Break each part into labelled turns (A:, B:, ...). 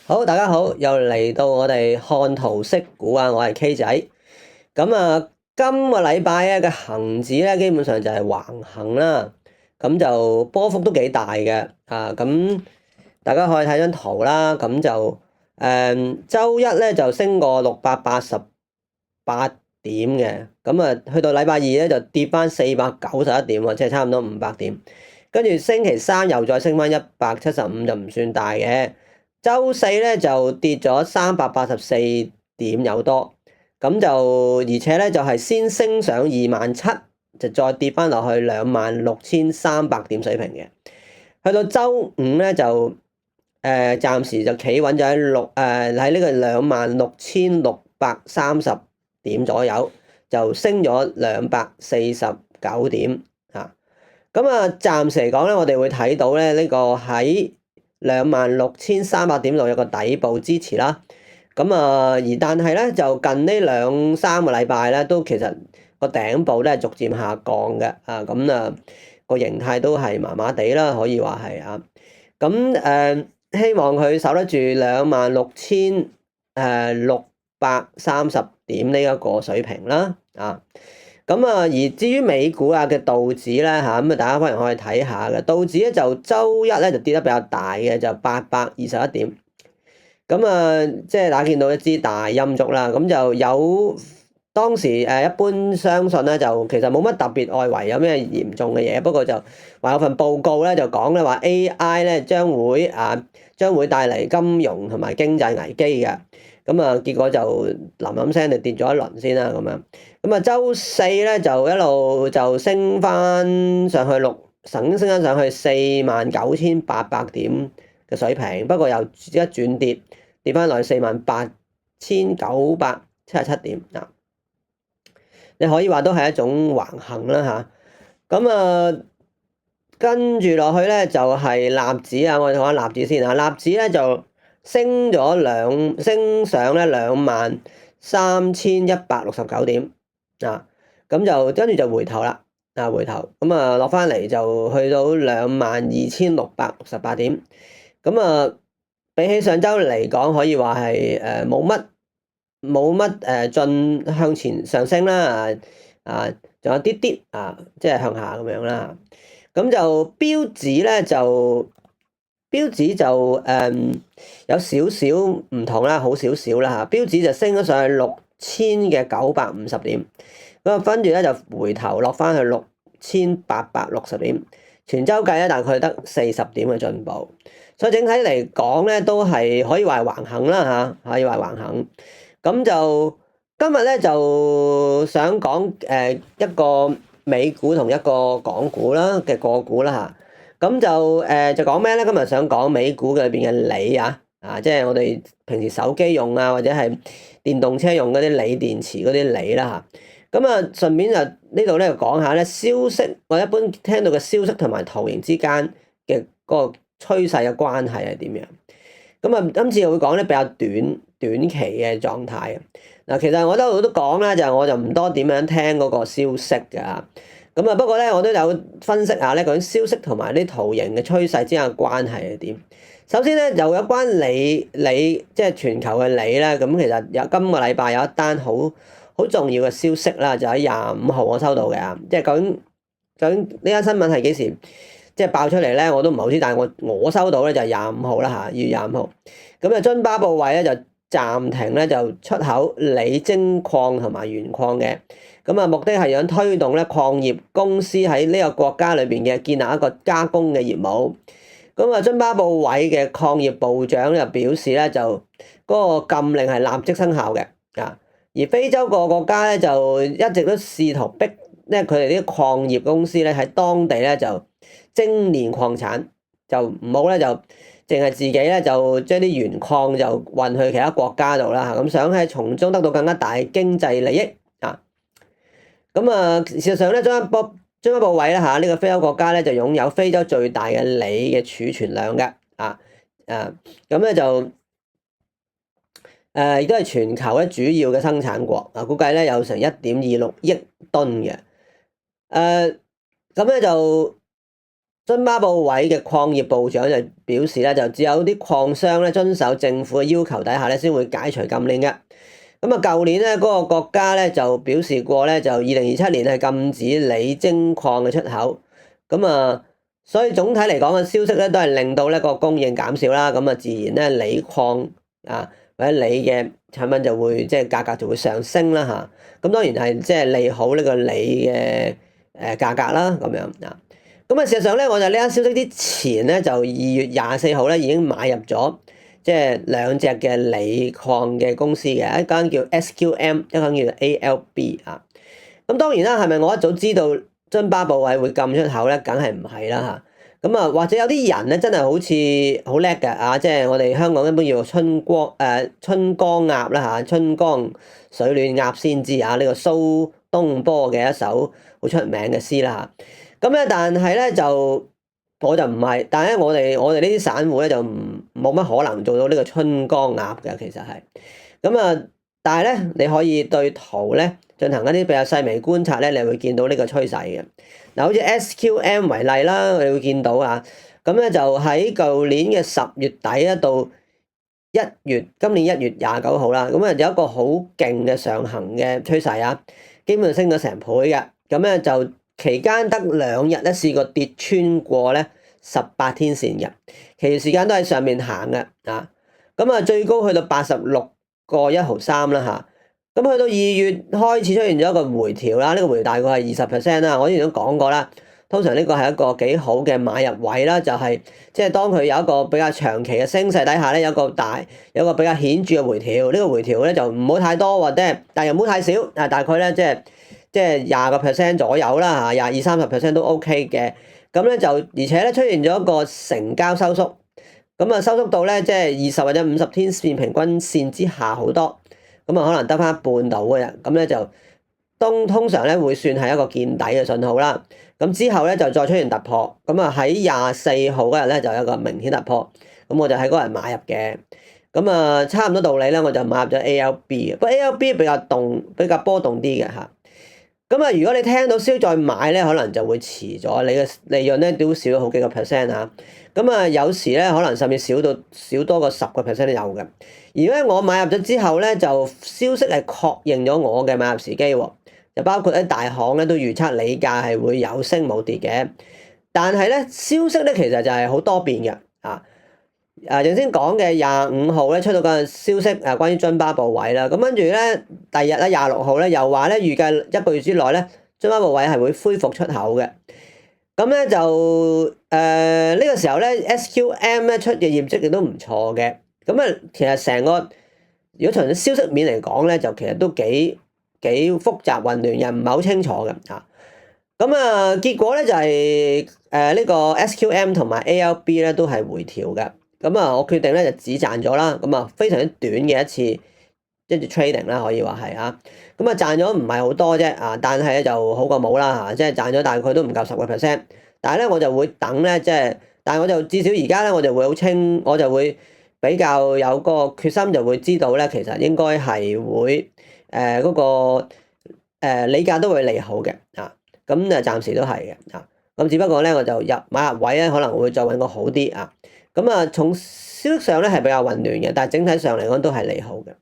A: 好，大家好，又嚟到我哋看圖識股啊，我係 K 仔。咁啊，今個禮拜嘅恒指咧，基本上就係橫行啦，咁就波幅都幾大嘅啊。咁大家可以睇張圖啦，咁就週一咧就升過688點嘅，咁啊去到禮拜二咧就跌翻491點喎，即係差唔多500點。跟住星期三又再升翻175，就唔算大嘅。週四咧就跌咗384點有多，咁就而且咧就係先升上27,000，就再跌翻落去26,300點水平嘅。去到週五咧就暫時就企穩咗喺呢個26,630點左右，就升咗249點啊。咁啊，暫時嚟講咧，我哋會睇到咧呢個喺26,300點度有個底部支持啦。咁啊，但係咧就近呢2-3個禮拜咧，都其實個頂部咧係逐漸下降嘅啊。咁啊個形態都係麻麻地啦，可以話係啊。咁希望佢守得住26,630點呢一個水平啦啊。咁啊，而至於美股嘅道指咧嚇，咁啊大家可能可以睇下嘅。道指咧就週一咧就跌得比較大嘅，就821點。咁啊，即係大家見到一支大陰燭啦。咁就有當時一般相信咧，就其實冇乜特別外圍有咩嚴重嘅嘢，不過就話有份報告咧就講咧話 AI 咧將會帶嚟金融同埋經濟危機嘅。咁啊，結果就冧聲就跌咗一輪先啦，咁樣。咁啊，週四咧就一路就升翻上去曾經升翻上去49,800點嘅水平，不過又一轉跌翻落去48,977點啊。你可以話都係一種橫行啦嚇。咁啊，跟住落去咧就係納指啊，我哋講下納指先啊。納指咧就升上咧23,169點啊，咁就跟住就回頭啦，回頭咁啊落翻嚟就去到22,668點，咁啊比起上週嚟講，可以話係冇乜向前上升啦，仲有啲啲即係向下咁樣啦。咁就標指就有少少唔同啦，好少少啦嚇。標指就升咗上去6,950點，咁啊跟住咧就回頭落翻去6,860點，全週計咧大概得40點嘅進步，所以整體嚟講咧都係可以話係橫行啦嚇，可以話橫行。咁就今日咧就想講一個美股同一個港股啦嘅個股啦嚇。咁就講咩咧？今日想講美股嘅裏邊嘅鋰即係我哋平時手機用或者係電動車用嗰啲鋰電池嗰啲鋰啦嚇。咁啊，順便就呢度咧講下咧消息，我一般聽到嘅消息同埋圖形之間嘅嗰個趨勢嘅關係係點樣？咁啊，今次會講咧比較短期嘅狀態。嗱，其實我一路都講啦，我就唔多點樣聽嗰個消息㗎。咁啊，不過咧，我都有分析下咧，究竟消息同埋啲圖形嘅趨勢之間嘅關係係點。首先咧，又有關鋰即係全球嘅鋰咧，咁其實今個禮拜有一單好重要嘅消息啦，就喺25號我收到嘅。即係究竟呢單新聞係幾時即係爆出嚟咧？我都唔係好知，但係我收到咧就係25號啦嚇，2月25號。咁啊，津巴布韋咧就暫停咧就出口鋰精礦同埋鉛礦嘅。咁啊，目的係想推動咧礦業公司喺呢個國家裏邊嘅建立一個加工嘅業務。咁啊，津巴布韋嘅礦業部長就表示咧，就嗰個禁令係立即生效嘅啊。而非洲個國家咧就一直都試圖逼咧佢哋啲礦業公司咧喺當地咧就精煉礦產，就唔好咧就淨係自己咧就將啲鉛礦就運去其他國家度啦嚇。咁想喺從中得到更加大嘅經濟利益。咁啊，事實上咧，津巴布韋咧呢個非洲國家咧就擁有非洲最大嘅鋰嘅儲存量嘅咁咧就亦都係全球咧主要嘅生產國估計咧有成1.26億噸嘅咁咧就津巴布韋嘅礦業部長就表示咧，就只有啲礦商咧遵守政府嘅要求底下咧，先會解除禁令嘅。咁啊，舊年咧嗰個國家咧就表示過咧，就2027年係禁止鋰精礦嘅出口。咁啊，所以總體嚟講嘅消息咧，都係令到咧個供應減少啦。咁啊，自然咧鋰礦啊或者鋰嘅產品就會即係價格就會上升啦嚇。咁當然係即係利好呢個鋰嘅價格啦咁樣啊。咁啊，事實上咧，我就呢單消息之前咧，就2月24號咧已經買入咗。即係兩隻嘅鋰礦嘅公司嘅，一間叫 SQM， 一間叫 ALB 啊。咁當然啦，係咪我一早知道津巴布韋會禁出口咧？梗係唔係啦嚇。咁啊，或者有啲人咧真係好似好叻嘅啊，即係我哋香港一般叫春江鴨啦嚇，春江水暖鴨先知啊。呢個蘇東坡嘅一首好出名嘅詩啦嚇。咁咧，但係咧就我就唔係，但係咧我哋呢啲散戶咧就冇乜可能做到呢個春江鴨嘅，其實係咁啊。但係咧你可以對圖咧進行一啲比較細微觀察咧，你會見到呢個趨勢嘅。嗱，好似 SQM 為例啦，你會見到啊。咁咧就喺舊年嘅10月底啊到今年1月29號啦，咁啊有一個好勁嘅上行嘅趨勢啊，基本上升咗成倍嘅。咁咧就期間得2日咧試過跌穿過咧18天線嘅，其餘時間都喺上面行嘅啊。咁啊最高去到86個1毫3啦嚇。咁去到2月開始出現咗一個回調啦，呢個回調大概係20% 啦。我之前都講過啦，通常呢個係一個幾好嘅買入位啦，就係即係當佢有一個比較長期嘅升勢底下咧，有個比較顯著嘅回調。呢個回調咧就唔好太多或者但又唔好太少啊，大概咧即係20% 左右啦嚇，20-30% 都 OK 嘅。咁咧就而且咧出現咗一個成交收縮，咁啊收縮到咧即係20或者50天線平均線之下好多，咁啊可能得翻一半到嘅，咁咧就通常咧會算係一個見底嘅信號啦。咁之後咧就再出現突破，咁啊喺24號嗰日咧就有一個明顯突破，咁我就喺嗰日買入嘅。咁啊差唔多道理咧，我就買入咗 ALB 嘅，不過 ALB 比較波動啲嘅嚇。咁啊，如果你聽到消息再買咧，可能就會遲咗，你嘅利潤咧都少咗好幾個 percent 嚇。咁啊，有時咧可能甚至少多過10% 都有嘅。而咧我買入咗之後咧，就消息係確認咗我嘅買入時機喎，就包括啲大行咧都預測鋰價係會有升冇跌嘅。但係咧消息咧其實就係好多變嘅啊。頭先講嘅25號咧出到個消息關於津巴布韋啦，咁跟住咧第二日咧26號咧又話咧預計1個月之內咧津巴布韋係會恢復出口嘅。咁咧就呢個時候咧 SQM 咧出嘅業績亦都唔錯嘅。咁啊其實成個如果從消息面嚟講咧，就其實都幾複雜混亂，又唔係好清楚嘅嚇。咁啊結果咧就係呢個 SQM 同埋 ALB 咧都係回調嘅。咁啊，我決定咧就只賺咗啦。咁啊，非常之短嘅一次即係 trading 啦，可以話係啊。咁啊，賺咗唔係好多啫啊，但係咧就好過冇啦嚇。即係賺咗大概都唔夠10%。但係咧我就會等咧，但係我就至少而家咧我就會我就會比較有個決心，就會知道咧其實應該係會嗰個鋰價都會利好嘅啊。咁啊，暫時都係嘅啊。咁只不過咧我就買入位咧可能會再揾個好啲啊。咁啊，從消息上咧係比較混亂嘅，但係整體上嚟講都係利好嘅。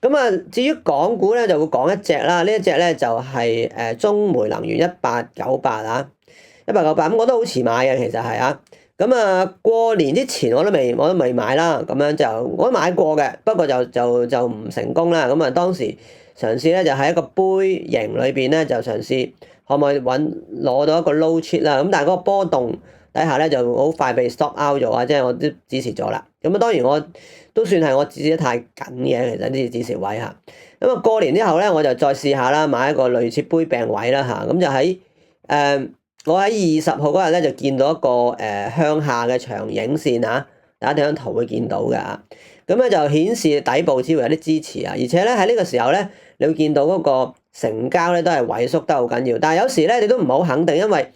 A: 咁啊，至於港股咧就會講一隻啦，呢一隻咧就係中煤能源1898啊，1898咁我都好遲買嘅，其實係啊。咁啊，過年之前我都未買啦，咁樣就我都買過嘅，不過就唔成功啦。咁啊，當時嘗試咧就喺一個杯型裏邊咧就嘗試可唔可以攞到一個 low chip 啦。咁但係嗰個波動底下咧就好快被 stop out 咗啊！即係我都止蝕咗啦。咁啊，當然我都算係我止蝕得太緊嘅，其實呢啲止蝕位嚇。咁啊，過年之後咧，我就再試下啦，買一個類似杯柄位啦嚇。咁就喺我喺20號嗰日咧就見到一個向下嘅長影線啊，大家睇張圖會見到嘅啊。咁咧就顯示底部似乎有啲支持啊，而且咧喺呢個時候咧，你會見到嗰個成交咧都係萎縮得好緊要。但係有時咧你都唔好肯定，因為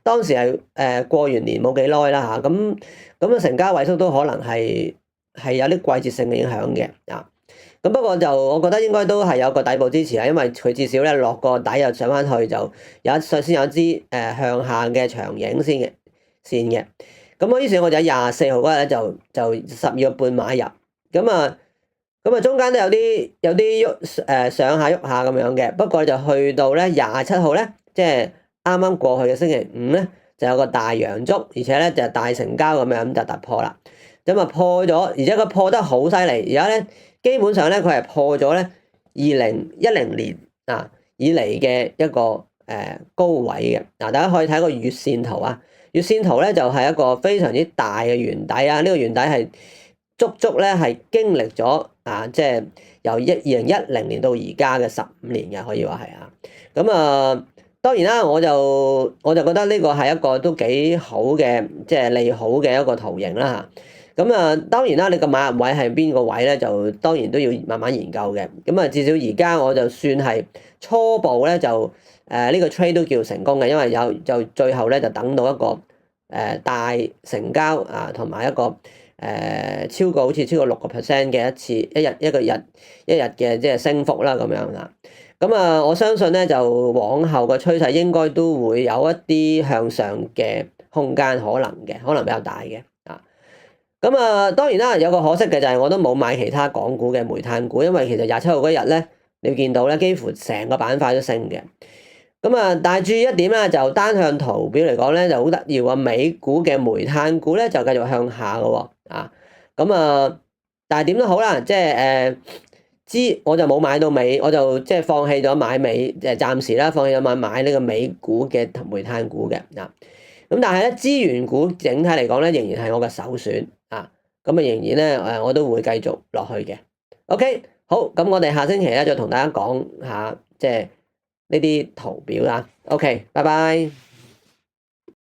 A: 當時係過完年冇幾耐啦嚇，咁嘅成交萎縮都可能係有啲季節性嘅影響嘅啊。咁不過就我覺得應該都係有個底部支持啊，因為佢至少咧落個底又上翻去，就先有一支向下嘅長影先嘅。線嘅。咁我於是我就喺24號嗰日咧就12個半買入，咁啊中間都有啲喐上下喐下咁樣嘅，不過就去到咧27號咧，即係啱啱過去嘅星期五咧，就有個大陽燭，而且咧就大成交咁樣就突破啦。咁啊破咗，而且佢破得好犀利，而家咧基本上咧佢係破咗咧2010年以嚟嘅一個高位嘅。嗱，大家可以睇個月線圖啊，月線圖咧就係一個非常之大嘅圓底啊，呢個圓底係足足咧係經歷咗即係由2010年到而家嘅15年嘅，可以話係啊。咁當然啦，我就覺得呢個係一個都幾好嘅，即係利好嘅一個圖形啦嚇。咁當然啦，你個買入位係邊個位咧，就當然都要慢慢研究嘅。咁至少而家我就算係初步咧，就呢個 trade 都叫成功嘅，因為就最後咧就等到一個大成交同埋一個超過6% 嘅一個日嘅即係升幅啦咁樣啦。咁我相信咧就往後個趨勢應該都會有一啲向上嘅空間，可能比較大嘅。咁當然啦，有個可惜嘅就係我都冇買其他港股嘅煤炭股，因為其實27號嗰日咧，你會見到咧幾乎成個板塊都升嘅。但係注意一點咧，就單向圖表嚟講咧就好得意喎，美股嘅煤炭股咧就繼續向下嘅喎。但係點都好啦，即係我就冇買到尾，我就即係放棄咗買尾，暫時啦放棄咗買呢個美股嘅煤炭股嘅。咁但係咧資源股整體嚟講咧仍然係我嘅首選咁仍然咧我都會繼續落去嘅。OK， 好，咁我哋下星期咧再同大家講下即係呢啲圖表啦。OK，拜拜。